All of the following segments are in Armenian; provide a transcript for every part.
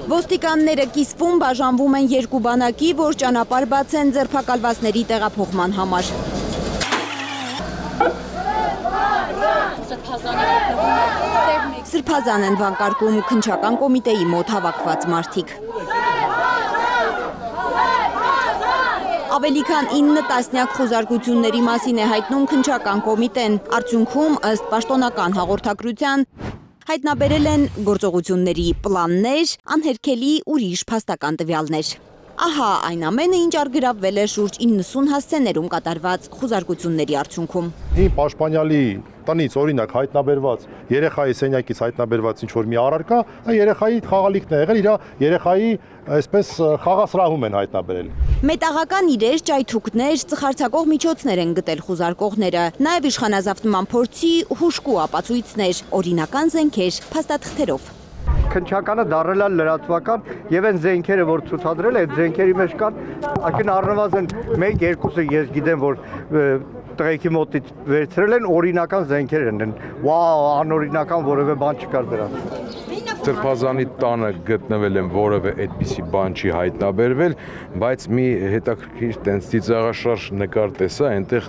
Ոստիկանները կիսվում բաժանվում են երկու բանակի, որ ճանապարհ բացեն ձերբակալվածների տեղափոխման համար։ Սրբազան են վանկարկում քննչական կոմիտեի մոտ հավաքված մարդիկ։ Ավելի քան 9 տասնյակ խուզարկությունների մասին է հայտնում քննչական կոմիտեն։ Արդյունքում, ըստ պաշտոնական հաղորդագրության, հայտնաբերել են գործողությունների պլաններ, անհերքելի ուրիշ փաստական տվյալներ։ Ահա այն ամենը, ինչ արգրավվել է շուրջ 90 հասցեներում կատարված խուզարկությունների արդյունքում։ Իմ պաշտպանյալի տնից օրինակ հայտնաբերված երեխայի սենյակից հայտնաբերված ինչ որ մի առարկա, երեխայի խաղալիքն է եղել, իր երեխայի այսպես խաղասրահում են հայտնաբերել։ Մետաղական իրեր, ճայթուկներ, ծխարցակող միջոցներ են գտել խուզարկողները, նաև իշխանազավթման փորձի հուժկու ապացույցներ, օրինական զենքեր, փաստաթղթերով։ Քննչականը դառել է լրատվական եւ այն զենքերը, որ ցուցադրել է, այդ զենքերի մեջ կան, ակին առնվազն 1-2-ը ես գիտեմ, որ տղեկի մոտից վերցրել են, օրինական զենքեր են։ Վաու, անօրինական որևէ բան չկար դրանց։ Սրբազանի տանը գտնվել են որևէ այդպիսի բան չի հայտնաբերվել, բայց մի հետաքրքիր տենց ծիծաղաշարժ նկար տեսա, այնտեղ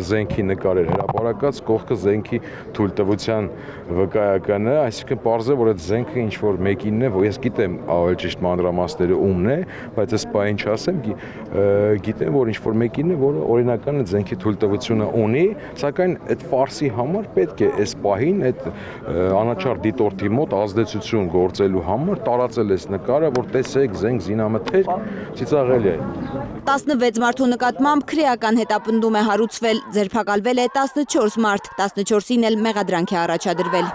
զենքի նկար էր հրապարակած, կողքը զենքի թույլտվության վկայականը, այսինքն պարզ է, որ այդ զենքը ինչ որ մեկինն է, որ ես գիտեմ ավելի ճիշտ մանրամասները ումն է, բայց այս պահին չասեմ, գիտեմ, որ ինչ որ մեկինն է, որը օրինական այդ զենքի թույլտվությունը ունի, սակայն այդ ֆարսի համար պետք է այս պահին այդ անաչառ դիտորդի մոտ ազդեցություն գործելու համար տարածել այս նկարը, որ տեսեք զենք զինամթեր, ծիծաղելի է։ 16 մարդու նկատմամբ քրեական հետապնդում է հարուցվել, ձերբակալվել է 14 մարդ, 14-ին էլ մեղադրանք է առաջադրվել։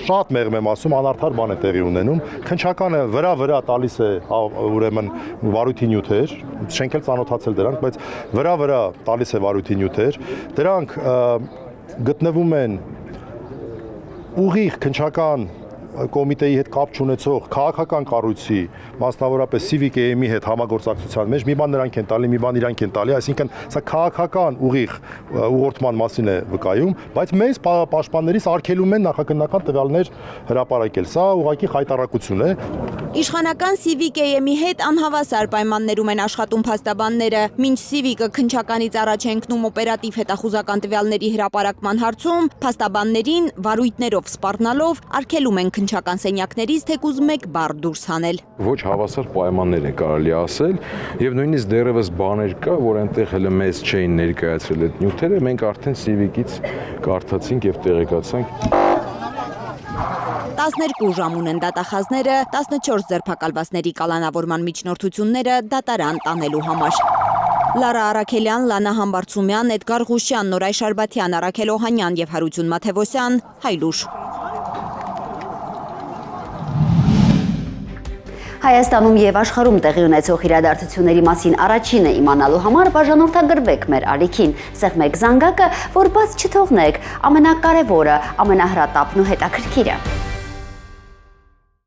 Շատ մեղմ եմ ասում, անարդար բան է տեղի ունենում, քննչականը վրա տալիս է ուրեմն վարույթի նյութեր, չենք էլ ծանոթացել դրանք, բայց վրա տալիս է վարույթի նյութեր, դրանք գտնվում են ուղիղ քննչական կոմիտեի հետ կապ չունեցող քաղաքական կառույցի, մասնավորապես Civic AM-ի հետ համագործակցության մեջ, մի բան նրանք են տալի, մի բան իրանք են տալի, այսինքն սա քաղաքական ուղիղ ուղղորդման մասին է վկայում, բայց մեզ պաշտպաններից արգելում են նախաքննական տվյալներ հրապարակել, սա ուղղակի խայտառակություն է։ Իշխանական Civic AM-ի հետ անհավասար պայմաններում են աշխատում փաստաբանները, մինչ Civic-ը քննչականից առաջ է ընկնում օպերատիվ հետախուզական տվյալների հրապարակման հարցում, փաստաբաններին վարույթներով սպառնալով արգելում են քննչական սենյակներից թեկուզ մեկ բառ դուրս հանել։ Ոչ հավասար պայմաններ է կարելի ասել, եւ նույնիսկ դեռևս բաներ կա, որ այնտեղ հենց մեզ չէին ներկայացրել այդ նյութերը, մենք արդեն Civic-ից կարդացինք եւ տեղեկացանք։ 12 ժամ ունեն դատախազները 14 ձերբակալվածների կալանավորման միջնորդությունները դատարան տանելու համար։ Լարա Արաքելյան, Լանա Համբարձումյան, Էդգար Ղուշյան, Նորայ Շարբաթյան, Արաքել Օհանյան եւ Հարություն Մաթևոսյան, Հայլուշ։ Հայաստանում եւ աշխարհում տեղի ունեցող իրադարձությունների մասին առաջինը իմանալու համար բաժանորդագրվեք մեր ալիքին, սեղմեք զանգակը, որ բաց չթողնեք ամենակարևորը, ամենահրատապն ու հետաքրքիրը։